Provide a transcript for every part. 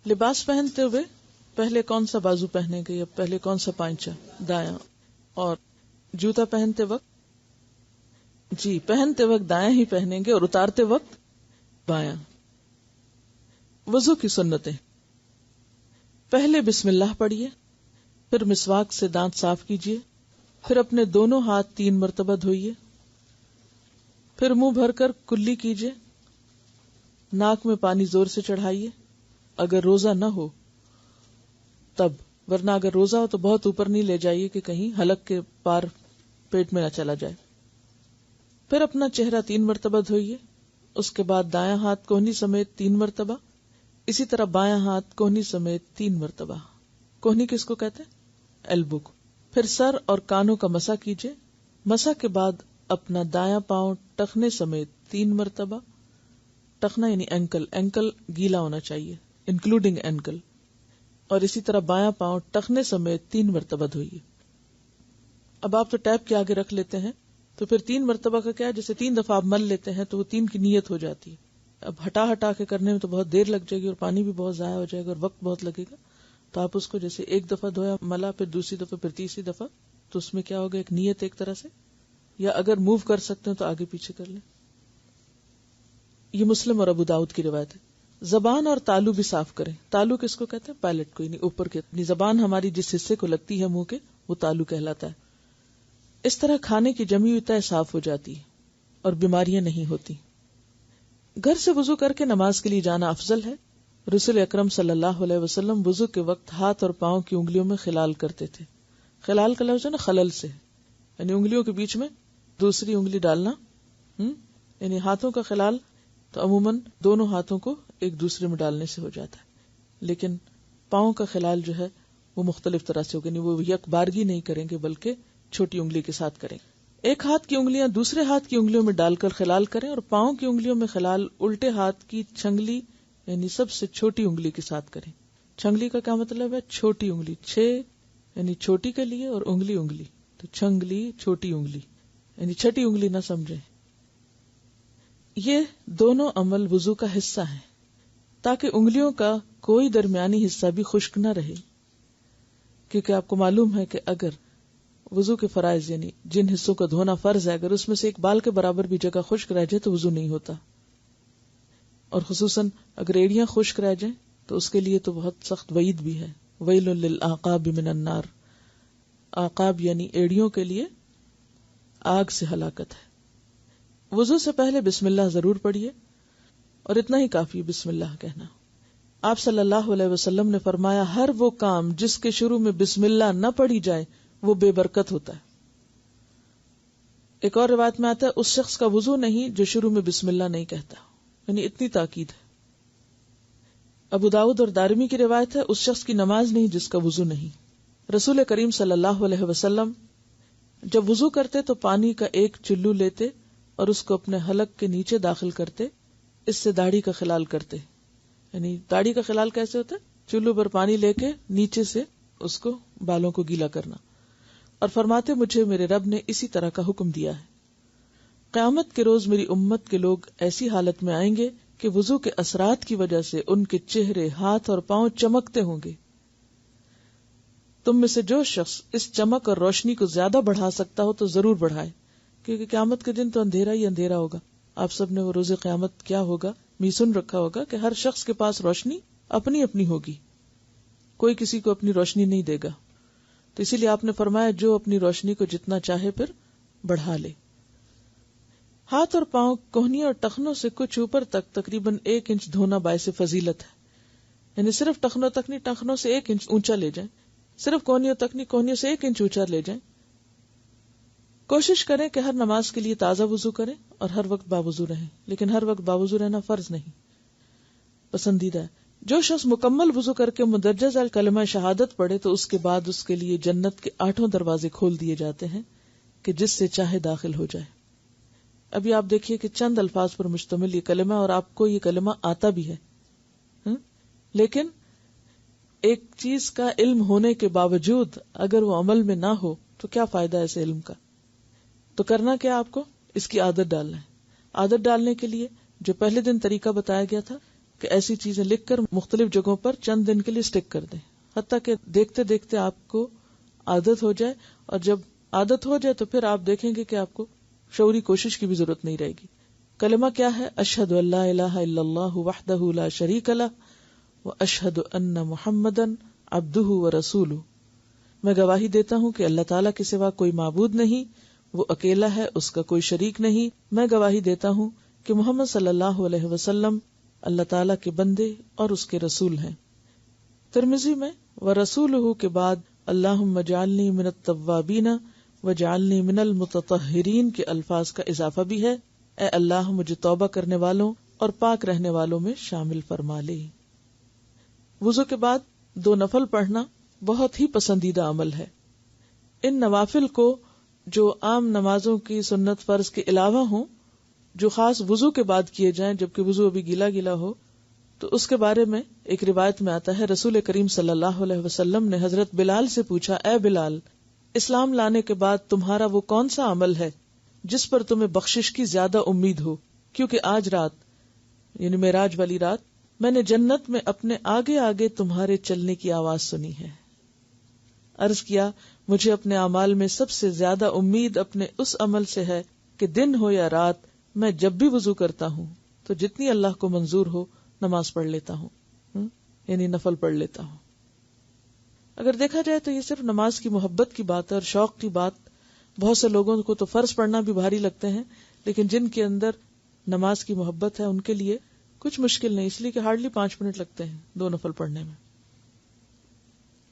لباس پہنتے ہوئے پہلے کون سا بازو پہنیں گے یا پہلے کون سا پائنچا؟ دایاں. اور جوتا پہنتے وقت جی پہنتے وقت دایاں ہی پہنیں گے اور اتارتے وقت بایاں. وضو کی سنتیں: پہلے بسم اللہ پڑھیے، پھر مسواک سے دانت صاف کیجیے، پھر اپنے دونوں ہاتھ 3 مرتبہ دھوئیے، پھر منہ بھر کر کلی کیجیے، ناک میں پانی زور سے چڑھائیے اگر روزہ نہ ہو تب، ورنہ اگر روزہ ہو تو بہت اوپر نہیں لے جائیے کہ کہیں حلق کے پار پیٹ میں نہ چلا جائے. پھر اپنا چہرہ 3 مرتبہ دھوئیے، اس کے بعد دایاں ہاتھ کوہنی سمیت 3 مرتبہ، اسی طرح بایاں ہاتھ کوہنی سمیت 3 مرتبہ. کوہنی کس کو کہتے ہیں؟ ایلبو کو. پھر سر اور کانوں کا مسح کیجیے. مسح کے بعد اپنا دایاں پاؤں ٹخنے سمیت 3 مرتبہ. ٹخنا یعنی اینکل گیلا ہونا چاہیے انکلوڈنگ اینکل. اور اسی طرح بایاں پاؤں ٹخنے سمیت 3 مرتبہ دھوئیے. اب آپ تو ٹیپ کے آگے رکھ لیتے ہیں تو پھر 3 مرتبہ کا کیا، جیسے 3 دفعہ آپ مل لیتے ہیں تو وہ 3 کی نیت ہو جاتی ہے. اب ہٹا کے کرنے میں تو بہت دیر لگ جائے گی اور پانی بھی بہت ضائع ہو جائے گا اور وقت بہت لگے گا. تو آپ اس کو جیسے 1 دفعہ دھویا ملا، پھر دوسری دفعہ، پھر تیسری دفعہ، تو اس میں کیا ہوگا، ایک نیت ایک طرح سے. یا اگر موو کر سکتے ہیں تو آگے پیچھے کر لیں. یہ مسلم اور ابو داؤد کی روایت ہے. زبان اور تالو بھی صاف کریں. تالو کس کو کہتے ہیں؟ پیلٹ کو، یعنی اوپر کے، یعنی زبان ہماری جس حصے کو لگتی ہے منہ کے، وہ تالو کہلاتا ہے. اس طرح کھانے کی جمی ہوئی تہہ صاف ہو جاتی ہے اور بیماریاں نہیں ہوتی. گھر سے وضو کر کے نماز کے لیے جانا افضل ہے. رسول اکرم صلی اللہ علیہ وسلم وضو کے وقت ہاتھ اور پاؤں کی انگلیوں میں خلال کرتے تھے. خلال کا لفظ ہے نا خلل سے، یعنی انگلیوں کے بیچ میں دوسری انگلی ڈالنا. یعنی ہاتھوں کا خلال تو عموماً دونوں ہاتھوں کو ایک دوسرے میں ڈالنے سے ہو جاتا ہے، لیکن پاؤں کا خلال جو ہے وہ مختلف طرح سے ہوگا. یعنی وہ یک بارگی نہیں کریں گے بلکہ چھوٹی انگلی کے ساتھ کریں. ایک ہاتھ کی انگلیاں دوسرے ہاتھ کی انگلیوں میں ڈال کر خلال کریں اور پاؤں کی انگلیوں میں خلال الٹے ہاتھ کی چھنگلی یعنی سب سے چھوٹی انگلی کے ساتھ کریں. چھنگلی کا کیا مطلب ہے؟ چھوٹی انگلی. 6 یعنی چھوٹی کے لیے اور انگلی تو چھنگلی چھوٹی انگلی یعنی چھٹی انگلی نہ سمجھیں. یہ دونوں عمل وضو کا حصہ ہیں تاکہ انگلیوں کا کوئی درمیانی حصہ بھی خشک نہ رہے، کیونکہ آپ کو معلوم ہے کہ اگر وضو کے فرائض یعنی جن حصوں کا دھونا فرض ہے، اگر اس میں سے ایک بال کے برابر بھی جگہ خشک رہ جائے تو وضو نہیں ہوتا. اور خصوصاً اگر ایڑیاں خشک رہ جائیں تو اس کے لیے تو بہت سخت وعید بھی ہے. ویل للعقاب من النار. عقاب یعنی ایڑیوں کے لیے آگ سے ہلاکت ہے. وضو سے پہلے بسم اللہ ضرور پڑھیے، اور اتنا ہی کافی بسم اللہ کہنا. آپ صلی اللہ علیہ وسلم نے فرمایا ہر وہ کام جس کے شروع میں بسم اللہ نہ پڑھی جائے وہ بے برکت ہوتا ہے. ایک اور روایت میں آتا ہے اس شخص کا وضو نہیں جو شروع میں بسم اللہ نہیں کہتا. یعنی اتنی تاکید ہے. ابو داؤد اور دارمی کی روایت ہے اس شخص کی نماز نہیں جس کا وضو نہیں. رسول کریم صلی اللہ علیہ وسلم جب وضو کرتے تو پانی کا ایک چلو لیتے اور اس کو اپنے حلق کے نیچے داخل کرتے، اس سے داڑھی کا خلال کرتے. یعنی داڑھی کا خلال کیسے ہوتا ہے؟ چلو پر پانی لے کے نیچے سے اس کو بالوں کو گیلا کرنا. اور فرماتے مجھے میرے رب نے اسی طرح کا حکم دیا ہے. قیامت کے روز میری امت کے لوگ ایسی حالت میں آئیں گے کہ وضو کے اثرات کی وجہ سے ان کے چہرے، ہاتھ اور پاؤں چمکتے ہوں گے. تم میں سے جو شخص اس چمک اور روشنی کو زیادہ بڑھا سکتا ہو تو ضرور بڑھائے، کیونکہ قیامت کے دن تو اندھیرا ہی اندھیرا ہوگا. آپ سب نے وہ روز قیامت کیا ہوگا سن رکھا ہوگا کہ ہر شخص کے پاس روشنی اپنی اپنی ہوگی، کوئی کسی کو اپنی روشنی نہیں دے گا. تو اسی لیے آپ نے فرمایا جو اپنی روشنی کو جتنا چاہے پھر بڑھا لے. ہاتھ اور پاؤں کوہنی اور ٹخنوں سے کچھ اوپر تک تقریباً 1 انچ دھونا باعث فضیلت ہے. یعنی صرف ٹخنوں تک نہیں، ٹخنوں سے 1 انچ اونچا لے جائیں. صرف کوہنیوں تک نہیں، کوہنیوں سے 1 انچ اونچا لے جائیں. کوشش کریں کہ ہر نماز کے لیے تازہ وضو کریں اور ہر وقت باوضو رہیں، لیکن ہر وقت باوضو رہنا فرض نہیں، پسندیدہ ہے. جو شخص مکمل وضو کر کے مندرجہ ذیل کلمہ شہادت پڑھے تو اس کے بعد اس کے لیے جنت کے 8 دروازے کھول دیے جاتے ہیں کہ جس سے چاہے داخل ہو جائے. ابھی آپ دیکھیے کہ چند الفاظ پر مشتمل یہ کلمہ، اور آپ کو یہ کلمہ آتا بھی ہے، لیکن ایک چیز کا علم ہونے کے باوجود اگر وہ عمل میں نہ ہو تو کیا فائدہ ہے اس علم کا؟ تو کرنا کیا آپ کو؟ اس کی عادت ڈالنا ہے. عادت ڈالنے کے لیے جو پہلے دن طریقہ بتایا گیا تھا کہ ایسی چیزیں لکھ کر مختلف جگہوں پر چند دن کے لیے اسٹک کر دیں، حتیٰ کہ دیکھتے دیکھتے آپ کو عادت ہو جائے، اور جب عادت ہو جائے تو پھر آپ دیکھیں گے کہ آپ کو شعوری کوشش کی بھی ضرورت نہیں رہے گی۔ کلمہ کیا ہے؟ اشہد ان لا الہ الا اللہ وحدہ لا شریک لہ واشہد ان محمدا عبدہ ورسولہ، میں گواہی دیتا ہوں کہ اللہ تعالیٰ کے سوا کوئی معبود نہیں، وہ اکیلا ہے، اس کا کوئی شریک نہیں، میں گواہی دیتا ہوں کہ محمد صلی اللہ علیہ وسلم اللہ تعالیٰ کے بندے اور اس کے رسول ہیں۔ ترمذی میں ورسولہ کے بعد اللہم اجعلنی من التوابین وجعلنی من المتطہرین کے الفاظ کا اضافہ بھی ہے، اے اللہ مجھے توبہ کرنے والوں اور پاک رہنے والوں میں شامل فرما لے۔ وضو کے بعد 2 نفل پڑھنا بہت ہی پسندیدہ عمل ہے۔ ان نوافل کو جو عام نمازوں کی سنت فرض کے علاوہ ہوں، جو خاص وضو کے بعد کیے جائیں جبکہ وضو ابھی گیلا گیلا ہو، تو اس کے بارے میں ایک روایت میں آتا ہے رسول کریم صلی اللہ علیہ وسلم نے حضرت بلال سے پوچھا، اے بلال، اسلام لانے کے بعد تمہارا وہ کون سا عمل ہے جس پر تمہیں بخشش کی زیادہ امید ہو؟ کیونکہ آج رات یعنی معراج والی رات میں نے جنت میں اپنے آگے آگے تمہارے چلنے کی آواز سنی ہے۔ عرض کیا، مجھے اپنے اعمال میں سب سے زیادہ امید اپنے اس عمل سے ہے کہ دن ہو یا رات میں جب بھی وضو کرتا ہوں تو جتنی اللہ کو منظور ہو نماز پڑھ لیتا ہوں، یعنی نفل پڑھ لیتا ہوں۔ اگر دیکھا جائے تو یہ صرف نماز کی محبت کی بات ہے اور شوق کی بات۔ بہت سے لوگوں کو تو فرض پڑھنا بھی بھاری لگتے ہیں، لیکن جن کے اندر نماز کی محبت ہے ان کے لیے کچھ مشکل نہیں، اس لیے کہ ہارڈلی 5 منٹ لگتے ہیں 2 نفل پڑھنے میں۔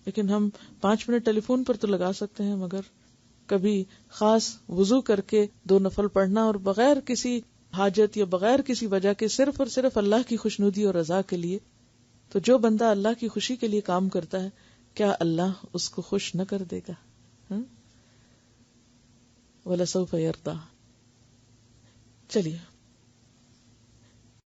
لیکن ہم 5 منٹ ٹیلی فون پر تو لگا سکتے ہیں، مگر کبھی خاص وضو کر کے 2 نفل پڑھنا اور بغیر کسی حاجت یا بغیر کسی وجہ کے صرف اور صرف اللہ کی خوشنودی اور رضا کے لیے، تو جو بندہ اللہ کی خوشی کے لیے کام کرتا ہے کیا اللہ اس کو خوش نہ کر دے گا؟ وَلَسَوْفَ يَرْضَىٰ۔ چلیے